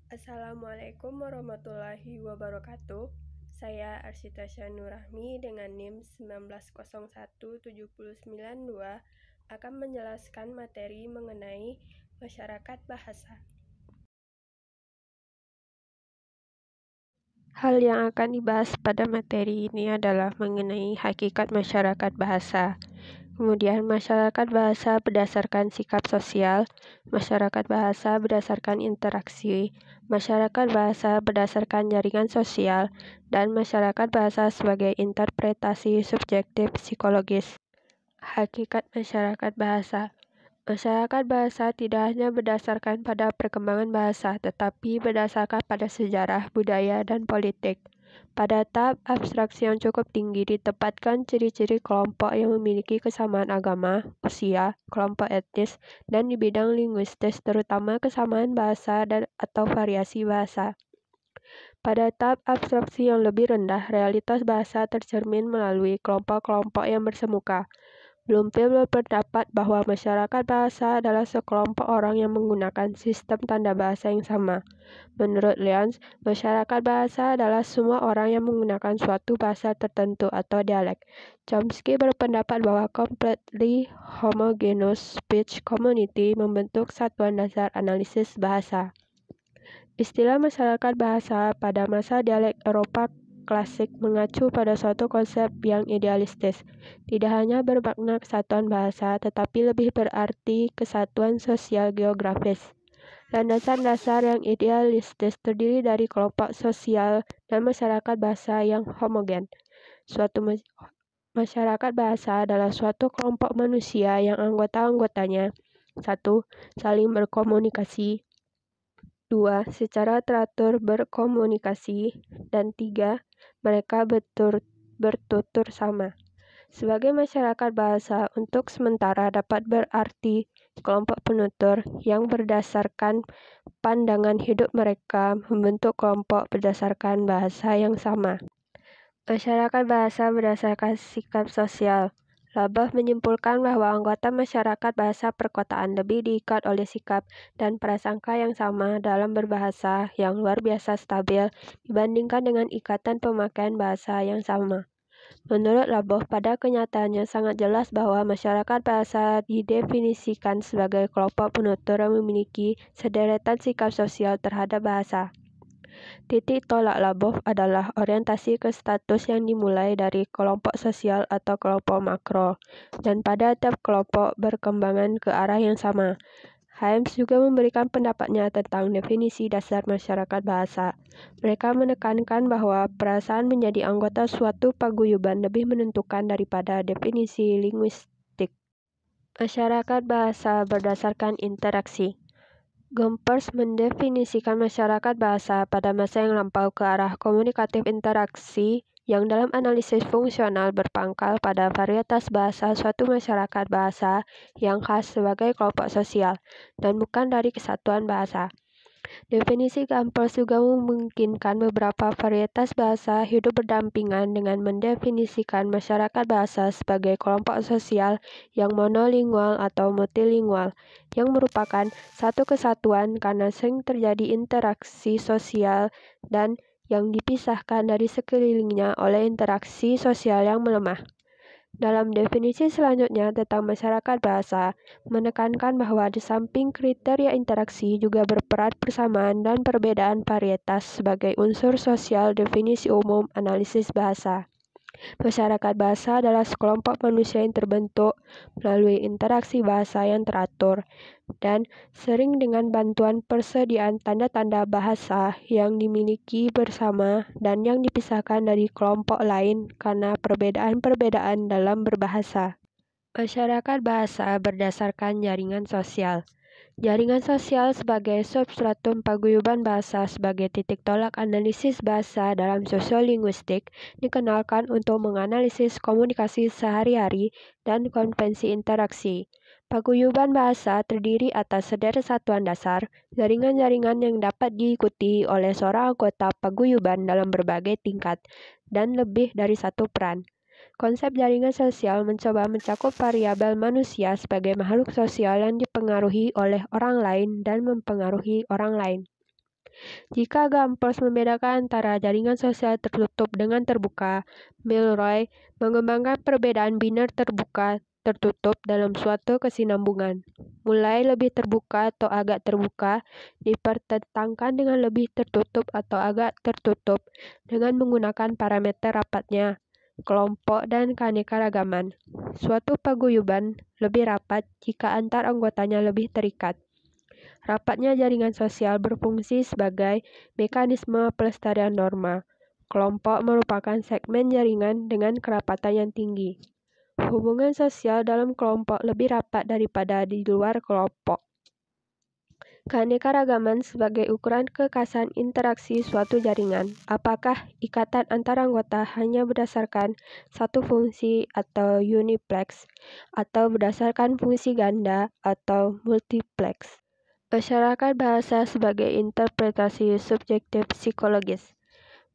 Assalamualaikum warahmatullahi wabarakatuh. Saya Arsitasya Nurrahmi dengan NIM 1901792 akan menjelaskan materi mengenai masyarakat bahasa. Hal yang akan dibahas pada materi ini adalah mengenai hakikat masyarakat bahasa. Kemudian masyarakat bahasa berdasarkan sikap sosial, masyarakat bahasa berdasarkan interaksi, masyarakat bahasa berdasarkan jaringan sosial, dan masyarakat bahasa sebagai interpretasi subjektif psikologis. Hakikat masyarakat bahasa. Masyarakat bahasa tidak hanya berdasarkan pada perkembangan bahasa, tetapi berdasarkan pada sejarah, budaya, dan politik. Pada tahap abstraksi yang cukup tinggi ditempatkan ciri-ciri kelompok yang memiliki kesamaan agama, usia, kelompok etnis, dan di bidang linguistis terutama kesamaan bahasa dan atau variasi bahasa. Pada tahap abstraksi yang lebih rendah, realitas bahasa tercermin melalui kelompok-kelompok yang bersemuka. Bloomfield berpendapat bahwa masyarakat bahasa adalah sekelompok orang yang menggunakan sistem tanda bahasa yang sama. Menurut Lyons, masyarakat bahasa adalah semua orang yang menggunakan suatu bahasa tertentu atau dialek. Chomsky berpendapat bahwa completely homogeneous speech community membentuk satuan dasar analisis bahasa. Istilah masyarakat bahasa pada masa dialek Eropa klasik mengacu pada suatu konsep yang idealistis, tidak hanya bermakna kesatuan bahasa, tetapi lebih berarti kesatuan sosial geografis. Landasan dasar yang idealistis terdiri dari kelompok sosial dan masyarakat bahasa yang homogen. Suatu masyarakat bahasa adalah suatu kelompok manusia yang anggota-anggotanya 1. Saling berkomunikasi, 2. Secara teratur berkomunikasi, dan 3. Mereka bertutur sama. Sebagai masyarakat bahasa, untuk sementara dapat berarti kelompok penutur yang berdasarkan pandangan hidup mereka membentuk kelompok berdasarkan bahasa yang sama. Masyarakat bahasa berdasarkan sikap sosial. Labov menyimpulkan bahwa anggota masyarakat bahasa perkotaan lebih diikat oleh sikap dan prasangka yang sama dalam berbahasa yang luar biasa stabil dibandingkan dengan ikatan pemakaian bahasa yang sama. Menurut Labov, pada kenyataannya sangat jelas bahwa masyarakat bahasa didefinisikan sebagai kelompok penutur yang memiliki sederetan sikap sosial terhadap bahasa. Titik tolak Labov adalah orientasi ke status yang dimulai dari kelompok sosial atau kelompok makro, dan pada tiap kelompok berkembangan ke arah yang sama. Hyams juga memberikan pendapatnya tentang definisi dasar masyarakat bahasa. Mereka menekankan bahwa perasaan menjadi anggota suatu paguyuban lebih menentukan daripada definisi linguistik. Masyarakat bahasa berdasarkan interaksi. Gompers mendefinisikan masyarakat bahasa pada masa yang lampau ke arah komunikatif interaksi yang dalam analisis fungsional berpangkal pada varietas bahasa suatu masyarakat bahasa yang khas sebagai kelompok sosial, dan bukan dari kesatuan bahasa. Definisi Gompers juga memungkinkan beberapa varietas bahasa hidup berdampingan dengan mendefinisikan masyarakat bahasa sebagai kelompok sosial yang monolingual atau multilingual, yang merupakan satu kesatuan karena sering terjadi interaksi sosial dan yang dipisahkan dari sekelilingnya oleh interaksi sosial yang melemah. Dalam definisi selanjutnya tentang masyarakat bahasa, menekankan bahwa di samping kriteria interaksi juga berperan persamaan dan perbedaan varietas sebagai unsur sosial definisi umum analisis bahasa. Masyarakat bahasa adalah sekelompok manusia yang terbentuk melalui interaksi bahasa yang teratur dan sering dengan bantuan persediaan tanda-tanda bahasa yang dimiliki bersama dan yang dipisahkan dari kelompok lain karena perbedaan-perbedaan dalam berbahasa. Masyarakat bahasa berdasarkan jaringan sosial. Jaringan sosial sebagai substratum paguyuban bahasa sebagai titik tolak analisis bahasa dalam sosiolinguistik dikenalkan untuk menganalisis komunikasi sehari-hari dan konvensi interaksi. Paguyuban bahasa terdiri atas sederet satuan dasar, jaringan-jaringan yang dapat diikuti oleh seorang anggota paguyuban dalam berbagai tingkat, dan lebih dari satu peran. Konsep jaringan sosial mencoba mencakup variabel manusia sebagai makhluk sosial yang dipengaruhi oleh orang lain dan mempengaruhi orang lain. Jika Gambers membedakan antara jaringan sosial tertutup dengan terbuka, Milroy mengembangkan perbedaan biner terbuka-tertutup dalam suatu kesinambungan. Mulai lebih terbuka atau agak terbuka dipertentangkan dengan lebih tertutup atau agak tertutup dengan menggunakan parameter rapatnya, kelompok, dan keanekaragaman. Suatu paguyuban lebih rapat jika antar anggotanya lebih terikat. Rapatnya jaringan sosial berfungsi sebagai mekanisme pelestarian norma. Kelompok merupakan segmen jaringan dengan kerapatan yang tinggi. Hubungan sosial dalam kelompok lebih rapat daripada di luar kelompok. Keanekaragaman sebagai ukuran kekhasan interaksi suatu jaringan. Apakah ikatan antar anggota hanya berdasarkan satu fungsi atau uniplex, atau berdasarkan fungsi ganda atau multiplex? Masyarakat bahasa sebagai interpretasi subjektif psikologis.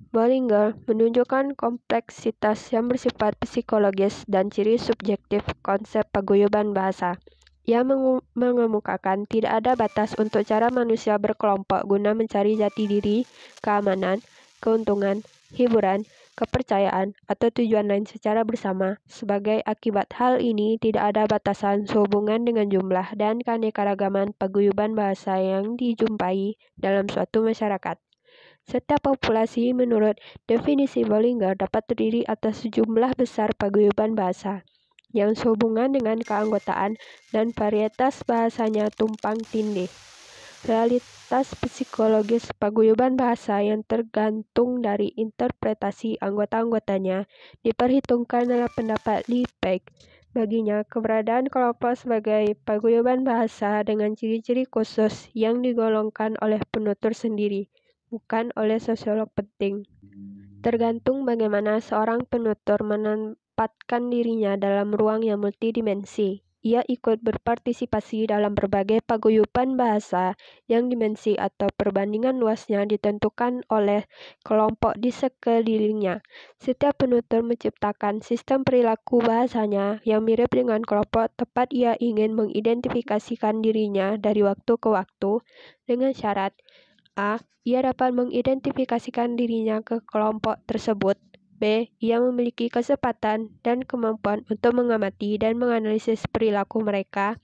Bollinger menunjukkan kompleksitas yang bersifat psikologis dan ciri subjektif konsep paguyuban bahasa. Ia mengemukakan tidak ada batas untuk cara manusia berkelompok guna mencari jati diri, keamanan, keuntungan, hiburan, kepercayaan, atau tujuan lain secara bersama. Sebagai akibat hal ini, tidak ada batasan sehubungan dengan jumlah dan keanekaragaman paguyuban bahasa yang dijumpai dalam suatu masyarakat. Setiap populasi, menurut definisi Bollinger, dapat terdiri atas sejumlah besar paguyuban bahasa yang sehubungan dengan keanggotaan dan varietas bahasanya tumpang tindih. Realitas psikologis paguyuban bahasa yang tergantung dari interpretasi anggota-anggotanya diperhitungkan dalam pendapat Liebig. Baginya, keberadaan kelompok sebagai paguyuban bahasa dengan ciri-ciri khusus yang digolongkan oleh penutur sendiri, bukan oleh sosiolog penting. Tergantung bagaimana seorang penutur menempatkan dirinya dalam ruang yang multidimensi. Ia ikut berpartisipasi dalam berbagai paguyuban bahasa yang dimensi atau perbandingan luasnya ditentukan oleh kelompok di sekelilingnya. Setiap penutur menciptakan sistem perilaku bahasanya yang mirip dengan kelompok tempat ia ingin mengidentifikasikan dirinya dari waktu ke waktu dengan syarat A. Ia dapat mengidentifikasikan dirinya ke kelompok tersebut. B. Ia memiliki kesempatan dan kemampuan untuk mengamati dan menganalisis perilaku mereka.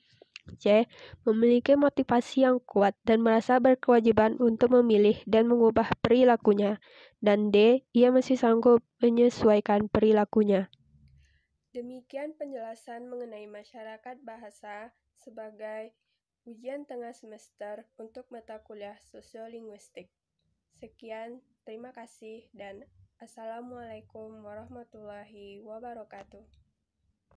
C. Memiliki motivasi yang kuat dan merasa berkewajiban untuk memilih dan mengubah perilakunya. Dan D. Ia masih sanggup menyesuaikan perilakunya. Demikian penjelasan mengenai masyarakat bahasa sebagai ujian tengah semester untuk mata kuliah Sosiolinguistik. Sekian, terima kasih, dan Assalamualaikum warahmatullahi wabarakatuh.